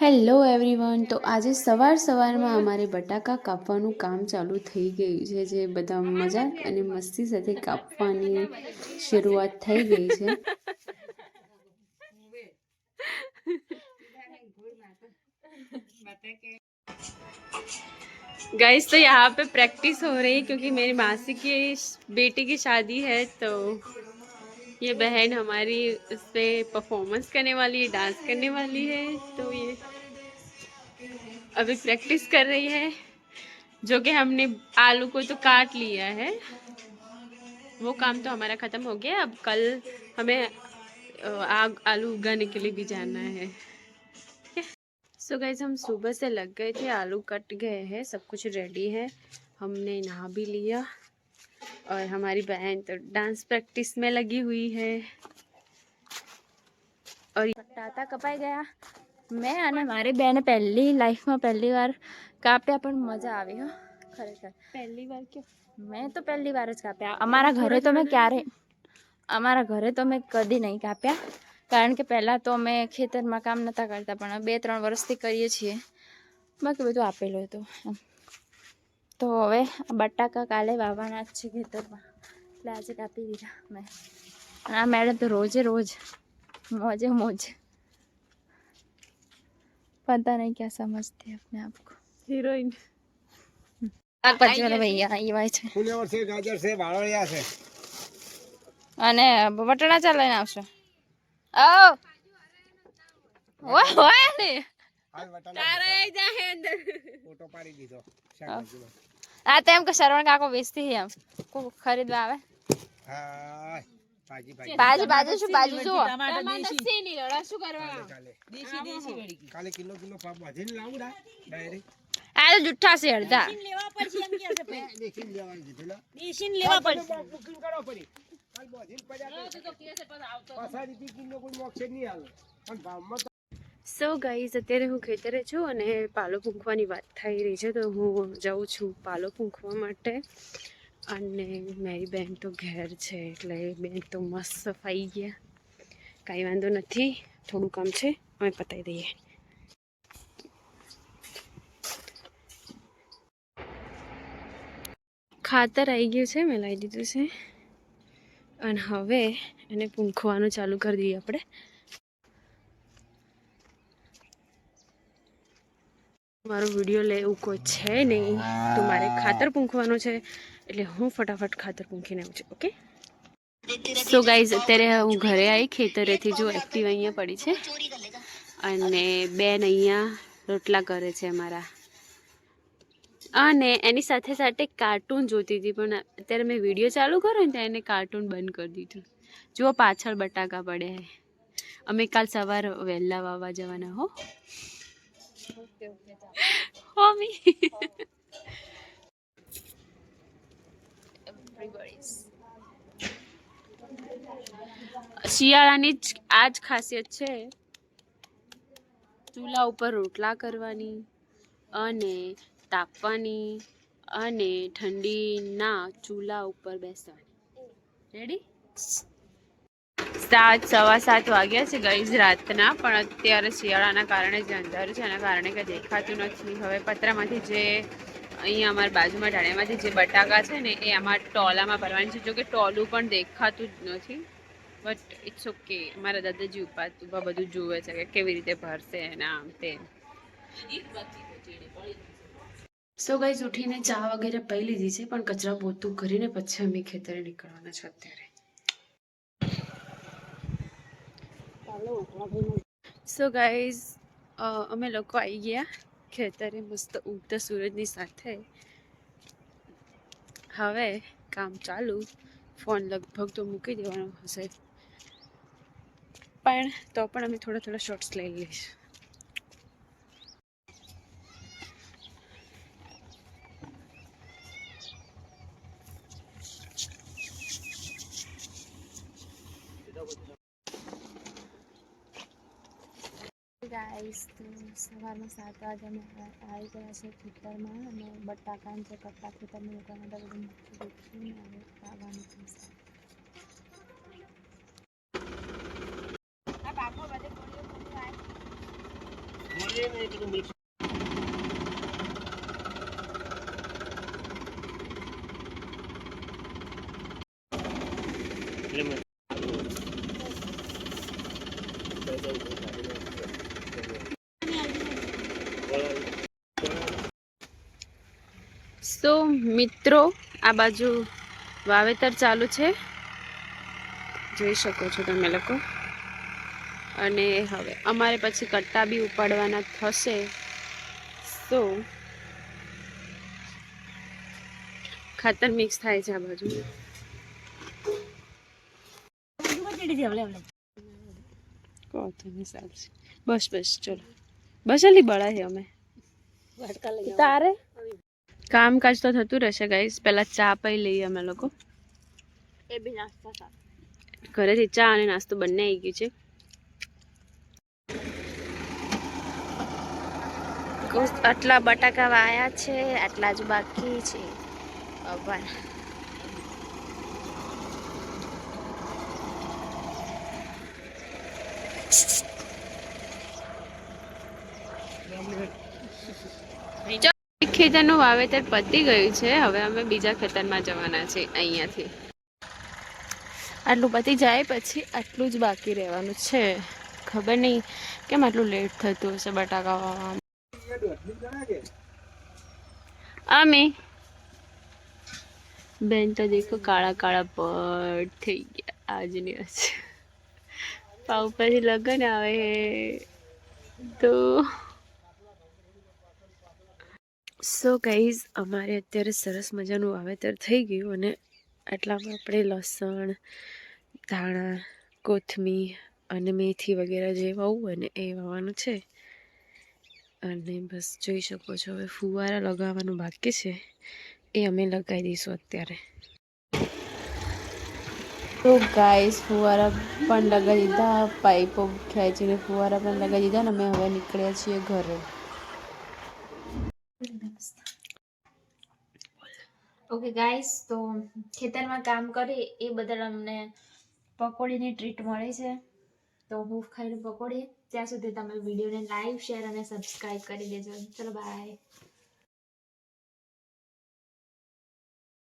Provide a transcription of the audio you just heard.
Hello everyone, તો આજે સવારમાં અમારે બટાકા કાપવાનું કામ ચાલુ થઈ ગયું છે, જે બધા મજાક અને મસ્તી સાથે કાપવાની શરૂઆત થઈ ગઈ છે। गाइस तो यहाँ पे प्रैक्टिस हो रही है क्योंकि मेरी मासी की बेटी की शादी है, तो ये बहन हमारी उस पर परफॉर्मेंस करने वाली है, डांस करने वाली है। तो ये अभी प्रैक्टिस कर रही है, जो कि हमने आलू को तो काट लिया है, वो काम तो हमारा ख़त्म हो गया। अब कल हमें आग आलू उगाने के लिए भी जाना है। सो गाइस, हम सुबह से लग गए थे, आलू कट गए हैं, सब कुछ रेडी है, हमने नहा भी लिया और हमारी बहन तो डांस प्रैक्टिस में लगी हुई है। और બટાટા કપાઈ ગયા। મેં અને મારી બેને પહેલી લાઈફમાં પહેલી વાર કાપ્યા, પણ મજા આવી હો ખરેખર। पहली बार क्यों? મેં તો પહેલી વાર જ કાપ્યા। અમારા ઘરે તો મેં કદી નહીં કાપ્યા, કારણ કે પહેલાં તો અમે ખેતરમાં કામ નહોતા કરતા, પણ 2-3 વર્ષથી કરીએ છીએ, બાકી બધું આપેલું હતું એમ। તો હવે બટાકા કાલે વાવવાના જ છે ખેતરમાં, એટલે આજે કાપી દીધા મેં। અને આ મેડમ તો રોજે રોજ मौजे मौज, पता नहीं क्या समझते अपने आप को हीरोइन। भैया ये છે ફુલેવર છે, ગાજર છે, વાળોળિયા છે અને બટાણા ચાલે ને આવશે। ઓ ઓય ઓય ને હાલ વટાણા તારે જાહે અંદર ફોટો પાડી દીધો શાકભાજીનો। આ તેમ કે શરવણ કાકો વેચતી હે, એમ કો ખરીદવા આવે। હા ભાજી બાજુ શું ટમાટર દેશી ની લડા શું કરવા? દેશી વળી કાલે કિલો પાપ ભાજીને લાવુડા ડાયરેક્ટ। આ તો જુઠ્ઠા છે અડધા લેવા પડશે એમ કે છે દેશી લેવાની કીધું દેશી લેવા પડશે, બુકિંગ કરો પડી કાલ ભાજીને પડ્યા તો કે છે પણ આવતો 50 કિલો કોઈ મોક્ષ નહીં આલે પણ ભાવમાં। સો ગાઈઝ, અત્યારે હું ખેતરે છું અને પાલો પૂંખવાની વાત થઈ રહી છે, તો હું જાઉં છું પાલો પૂંખવા માટે। અને મારી બેન તો ઘેર છે, એટલે બેન તો મસ્ત સફાઈ ગયા, કાંઈ વાંધો નથી, થોડું કામ છે, અમે પતાવી દઈએ। ખાતર આવી ગયું છે, મેં લાવી દીધું છે, અને હવે એને પૂંખવાનું ચાલુ કરી દઈએ આપણે। મારો વિડીયો લેવું કોઈ છે નહીં, તો મારે ખાતર પૂંખવાનું છે, એટલે હું ફટાફટ ખાતર પૂંખીને આવું છું। ઓકે, સો ગાઈઝ, અત્યારે હું ઘરે આવી ખેતરેથી, જો એક્ટિવા અહીંયા પડી છે અને બેન અહીંયા રોટલા કરે છે અમારા, અને એની સાથે સાથે કાર્ટૂન જોતી હતી, પણ અત્યારે મેં વિડીયો ચાલુ કર્યો ને ત્યાં એને કાર્ટૂન બંધ કરી દીધું। જુઓ પાછળ બટાકા પડ્યા છે, અમે કાલ સવારે વહેલા વાવવા જવાના હો। હોમી શિયાળાની જ આ જ ખાસિયત છે, ચૂલા ઉપર રોટલા કરવાની અને તાપવાની અને ઠંડીના ચૂલા ઉપર બેસવાની। રેડી? 7:15 વાગ્યા છે ગાઈઝ રાતના, પણ અત્યારે શિયાળાના કારણે જે અંધારું છે એના કારણે કંઈ દેખાતું નથી। હવે પતરામાંથી જે અહીંયા અમારી બાજુમાં ઢાળિયામાંથી જે બટાકા છે ને, એ અમારા ટોલામાં ભરવાની છે, જો કે ટોલું પણ દેખાતું જ નથી, બટ ઇટ્સ ઓકે। મારા દાદાજી ઉભા બધું જુએ છે કે કેવી રીતે ભરશે એના આમ તેમ। સો ગાઈઝ, ઉઠીને ચા વગેરે પી લીધી છે, પણ કચરા પોતું કરીને પછી અમે ખેતરે નીકળવાના છે અત્યારે। સો ગાઈઝ, અમે લોકો આવી ગયા ખેતરે મસ્ત ઉગતા સૂરજની સાથે। હવે કામ ચાલુ, ફોન લગભગ તો મૂકી દેવાનો હશે, પણ તો પણ અમે થોડા શોર્ટ્સ લઈ લઈશું। ગાઈસ, તો સવારમાં 7 વાગે અમે આવી ગયા છે ખેતરમાં, અને બટાકા જે કપડા ખેતરમાં મૂકવાના હતા બધું મૂકી દીધું, અને ખાવાનું થશે। તો મિત્રો આ બાજુ વાવેતર ચાલુ છે, જોઈ શકો છો તમે લોકો. અને હવે અમારે પછી કટ્ટા બી ઉપાડવાના થશે. તો ખાતર મિક્સ થાય છે આ બાજુ. બસ બસ ચલો બસ જલ્દી બળા છે અમે તારે કામકાજ તો થતું રહેશે ગાઈસ. પહેલા ચા પી લઈએ અમે લોકો. એ બી નાસ્તા સાથે ઘરેથી ચા અને નાસ્તો બંને આવી ગયું છે. આટલા બટાકા વાયા છે, આટલા જ બાકી છે. બાબા એક ખેતરનું વાવેતર પતી ગયું છે. હવે અમે બીજા ખેતરમાં જવાના છે અહીંયાથી. આટલું પતી જાય પછી આટલું જ બાકી રહેવાનું છે. ખબર નહીં કેમ આટલું લેટ થતું હશે બટાકા વાવવામાં. અમે બેન તો દેખો કાળા કાળા પડ થઈ ગયા આજની હશે. પાઉ પછી લગન આવે તો સો ગાઈઝ અમારે અત્યારે સરસ મજાનું વાવેતર થઈ ગયું. અને આટલામાં આપણે લસણ, ધાણા, કોથમીર અને મેથી વગેરે જે વાવવું હોય ને એ વાવવાનું છે. અને બસ જોઈ શકો છો હવે ફુવારા લગાવવાનું બાકી છે, એ અમે લગાવી દઈશું અત્યારે. તો ગાઈસ ફુવારા પણ લગાવી દીધા, પાઇપો ખેંચીને ફુવારા પણ લગાવી દીધા ને અમે હવે નીકળ્યા છીએ ઘરે. ઓકે ગાઈસ, તો ખેતરમાં કામ કરી એ બદલ અમને પકોડીની ટ્રીટ મળી છે. તો હું ખાઈને પકોડી. ત્યાં સુધી તમે વિડીયોને લાઈક, શેર અને સબસ્ક્રાઈબ કરી દેજો. ચલો બાય.